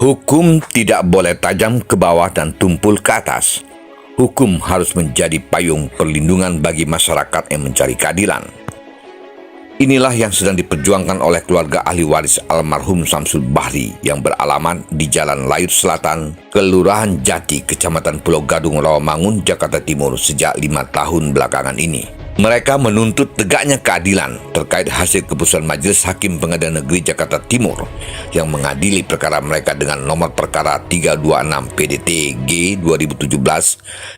Hukum tidak boleh tajam ke bawah dan tumpul ke atas. Hukum harus menjadi payung perlindungan bagi masyarakat yang mencari keadilan. Inilah yang sedang diperjuangkan oleh keluarga ahli waris almarhum Samsul Bahri yang beralamat di Jalan Layut Selatan, Kelurahan Jati, Kecamatan Pulau Gadung, Rawamangun, Jakarta Timur sejak 5 tahun belakangan ini. Mereka menuntut tegaknya keadilan terkait hasil keputusan Majelis Hakim Pengadilan Negeri Jakarta Timur yang mengadili perkara mereka dengan nomor perkara 326 PDT G 2017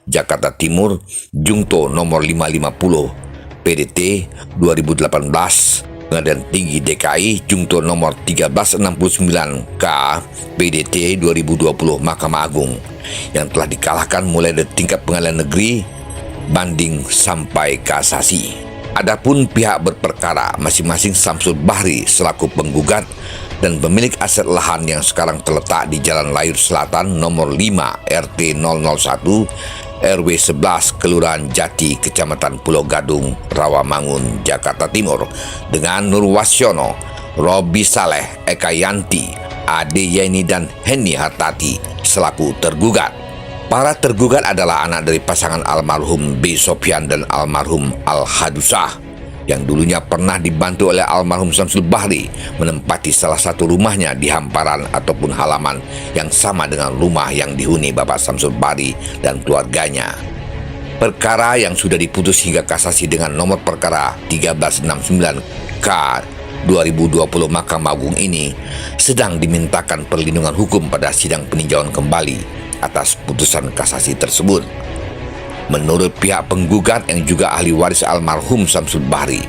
Jakarta Timur Jungto nomor 550 PDT 2018 Pengadilan Tinggi DKI Jungto nomor 1369 K PDT 2020 Mahkamah Agung yang telah dikalahkan mulai dari tingkat pengadilan negeri, banding sampai kasasi. Adapun pihak berperkara masing-masing Samsul Bahri selaku penggugat dan pemilik aset lahan yang sekarang terletak di Jalan Layut Selatan nomor 5 RT 001 RW 11 Kelurahan Jati, Kecamatan Pulau Gadung, Rawamangun, Jakarta Timur dengan Nur Wasyono, Robi Saleh, Eka Yanti, Ade Yeni dan Henny Hartati selaku tergugat. Para tergugat adalah anak dari pasangan almarhum B. Sopyan dan almarhum Al-Hadusah yang dulunya pernah dibantu oleh almarhum Samsul Bahri menempati salah satu rumahnya di hamparan ataupun halaman yang sama dengan rumah yang dihuni Bapak Samsul Bahri dan keluarganya. Perkara yang sudah diputus hingga kasasi dengan nomor perkara 1369 K 2020 Mahkamah Agung ini sedang dimintakan perlindungan hukum pada sidang peninjauan kembali atas putusan kasasi tersebut. Menurut pihak penggugat yang juga ahli waris almarhum Samsul Bahri,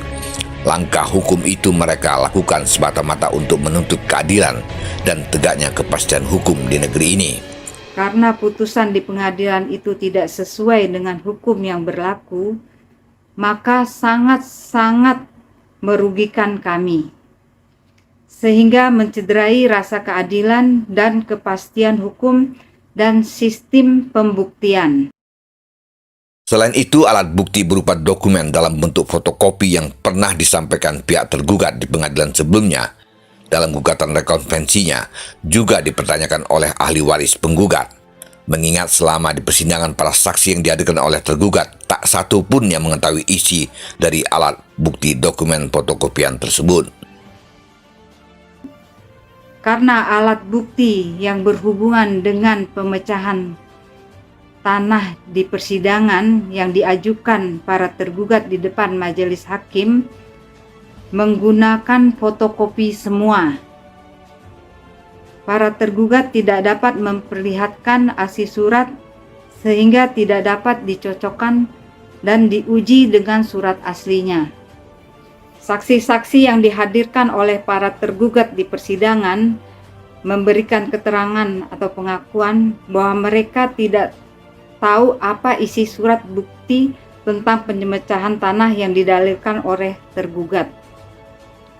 langkah hukum itu mereka lakukan semata-mata untuk menuntut keadilan dan tegaknya kepastian hukum di negeri ini. Karena putusan di pengadilan itu tidak sesuai dengan hukum yang berlaku, maka sangat-sangat merugikan kami, sehingga mencederai rasa keadilan dan kepastian hukum dan sistem pembuktian. Selain itu, alat bukti berupa dokumen dalam bentuk fotokopi yang pernah disampaikan pihak tergugat di pengadilan sebelumnya dalam gugatan rekonvensinya juga dipertanyakan oleh ahli waris penggugat. Mengingat selama di persidangan para saksi yang dihadirkan oleh tergugat, tak satu pun yang mengetahui isi dari alat bukti dokumen fotokopian tersebut. Karena alat bukti yang berhubungan dengan pemecahan tanah di persidangan yang diajukan para tergugat di depan majelis hakim menggunakan fotokopi semua. Para tergugat tidak dapat memperlihatkan asli surat sehingga tidak dapat dicocokkan dan diuji dengan surat aslinya. Saksi-saksi yang dihadirkan oleh para tergugat di persidangan memberikan keterangan atau pengakuan bahwa mereka tidak tahu apa isi surat bukti tentang pemecahan tanah yang didalilkan oleh tergugat.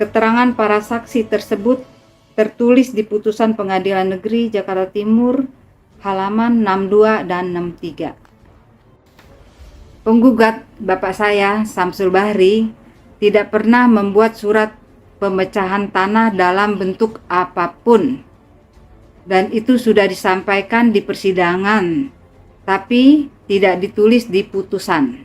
Keterangan para saksi tersebut tertulis di putusan Pengadilan Negeri Jakarta Timur halaman 62 dan 63. Penggugat Bapak saya, Samsul Bahri, tidak pernah membuat surat pemecahan tanah dalam bentuk apapun. Dan itu sudah disampaikan di persidangan, tapi tidak ditulis di putusan.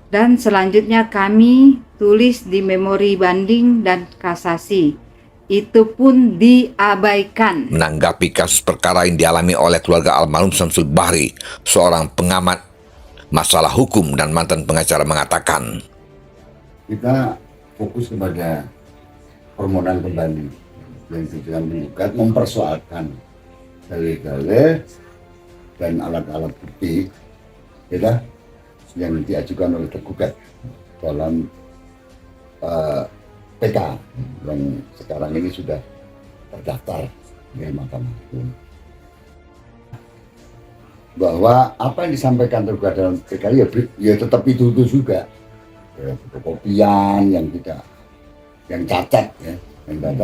Dan selanjutnya kami tulis di memori banding dan kasasi. Itu pun diabaikan. Menanggapi kasus perkara yang dialami oleh keluarga almarhum Samsul Bahri, seorang pengamat masalah hukum dan mantan pengacara mengatakan, kita fokus kepada permohonan kembali yang tujuan menggugat mempersoalkan dalil-dalil dan alat-alat bukti yang diajukan oleh tergugat dalam PK yang sekarang ini sudah terdaftar di Mahkamah Agung. Bahwa apa yang disampaikan tergugat dalam PK ya tetap itu juga, ya, fotokopian yang cacat ya,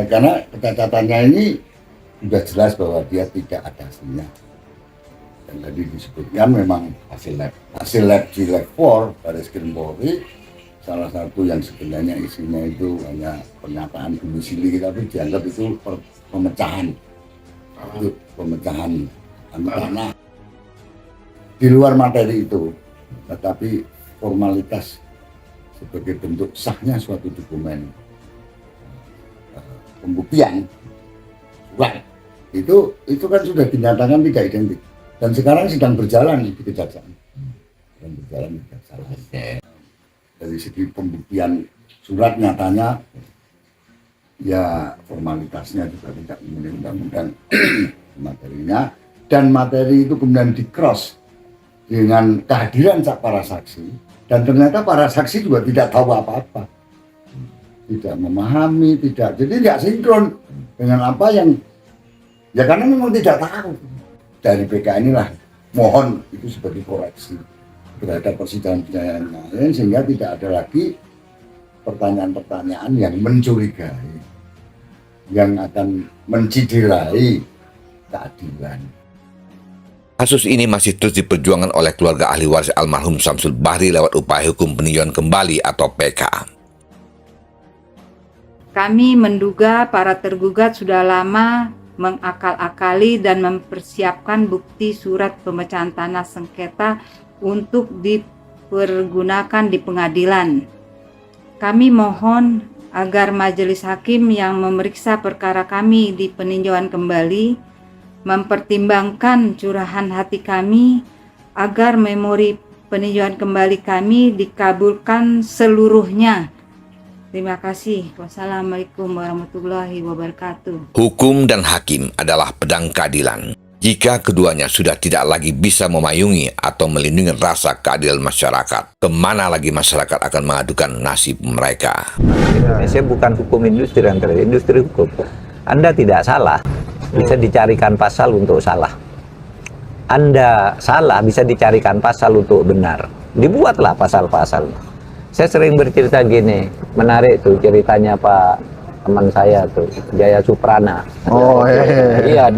karena kecacatannya ini sudah jelas bahwa dia tidak ada aslinya. Dan tadi disebutkan memang hasil lab di lab 4 Baris Krim Polri, salah satu yang sebenarnya isinya itu hanya pernyataan domisili, tapi dianggap itu pemecahan untuk pemecahan tanah. Di luar materi itu, tetapi formalitas sebagai bentuk sahnya suatu dokumen pembuktian surat itu kan sudah dinyatakan tidak identik dan sekarang sedang berjalan di kejaksaan. Sedang berjalan di kejaksaan. Dari segi pembuktian surat nyatanya ya formalitasnya juga tidak memenuhi undang-undang materinya, dan materi itu kemudian di cross dengan kehadiran para saksi, dan ternyata para saksi juga tidak tahu apa-apa, tidak memahami, jadi tidak sinkron dengan apa yang ya karena memang tidak tahu. Dari PK inilah mohon itu sebagai koreksi terhadap persidangan lain sehingga tidak ada lagi pertanyaan-pertanyaan yang mencurigai, yang akan menciderai keadilan. Kasus ini masih terus diperjuangkan oleh keluarga ahli waris almarhum Syamsul Bahri lewat upaya hukum peninjauan kembali atau PK. Kami menduga para tergugat sudah lama mengakal-akali dan mempersiapkan bukti surat pemecahan tanah sengketa untuk dipergunakan di pengadilan. Kami mohon agar majelis hakim yang memeriksa perkara kami di peninjauan kembali mempertimbangkan curahan hati kami agar memori peninjauan kembali kami dikabulkan seluruhnya. Terima kasih. Wassalamualaikum warahmatullahi wabarakatuh. Hukum dan hakim adalah pedang keadilan. Jika keduanya sudah tidak lagi bisa memayungi atau melindungi rasa keadilan masyarakat, kemana lagi masyarakat akan mengadukan nasib mereka? Indonesia bukan hukum industri, industri hukum. Anda tidak salah, bisa dicarikan pasal untuk salah. Anda salah, bisa dicarikan pasal untuk benar. Dibuatlah pasal-pasal. Saya sering bercerita gini, menarik tuh ceritanya Pak teman saya tuh, Jaya Suprana. Oh iya,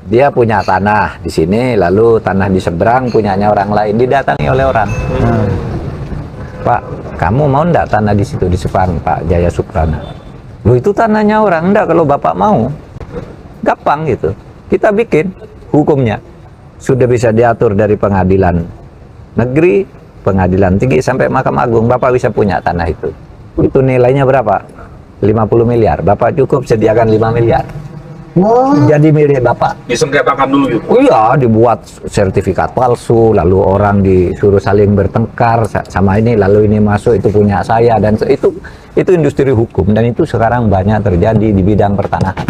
dia punya tanah di sini, lalu tanah di seberang punyanya orang lain, didatangi oleh orang. Pak, kamu mau enggak tanah di situ di seberang, Pak Jaya Suprana? Loh, itu tanahnya orang. Enggak, kalau Bapak mau. Gampang gitu. Kita bikin hukumnya. Sudah bisa diatur dari pengadilan negeri, pengadilan tinggi sampai Mahkamah Agung. Bapak bisa punya tanah itu. Itu nilainya berapa? 50 miliar. Bapak cukup sediakan 5 miliar. Wow. Jadi milik Bapak. Disengketakan dulu gitu. Oh iya, dibuat sertifikat palsu, lalu orang disuruh saling bertengkar sama ini, lalu ini masuk itu punya saya, dan itu industri hukum, dan itu sekarang banyak terjadi di bidang pertanahan.